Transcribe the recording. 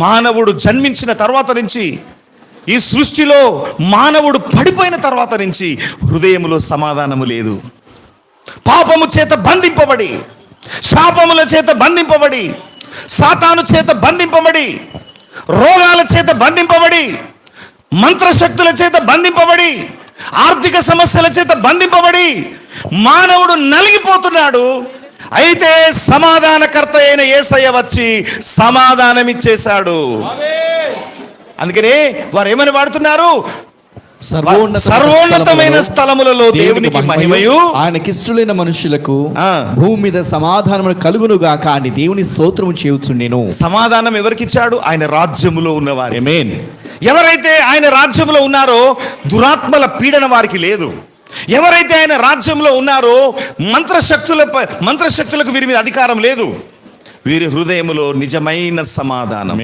మానవుడు జన్మించిన తర్వాత నుంచి, ఈ సృష్టిలో మానవుడు పడిపోయిన తర్వాత నుంచి హృదయములో సమాధానము లేదు. పాపము చేత బంధింపబడి, శాపముల చేత బంధింపబడి, సాతాను చేత బంధింపబడి, రోగాల చేత బంధింపబడి, మంత్రశక్తుల చేత బంధింపబడి, ఆర్థిక సమస్యల చేత బంధింపబడి మానవుడు నలిగిపోతున్నాడు. అయితే సమాధానకర్త అయిన యేసయ్య వచ్చి సమాధానమిచ్చేశాడు. అందుకనే వారు ఏమని వాడుతున్నారు? సర్వోన్నతమైన స్థలములలో దేవునికి మహిమయు, ఆయనకిష్టులైన మనుషులకు భూమి మీద సమాధానము కలుగునుగాక అని దేవుని స్తోత్రము చేయుచుండెను. సమాధానం ఎవరికిచ్చాడు? ఆయన రాజ్యములో ఉన్నవారు. ఆమేన్. ఎవరైతే ఆయన రాజ్యంలో ఉన్నారో దురాత్మల పీడన వారికి లేదు. ఎవరైతే ఆయన రాజ్యంలో ఉన్నారో మంత్రశక్తులకు వీరి మీద అధికారం లేదు. వీరి హృదయములో నిజమైన సమాధానం.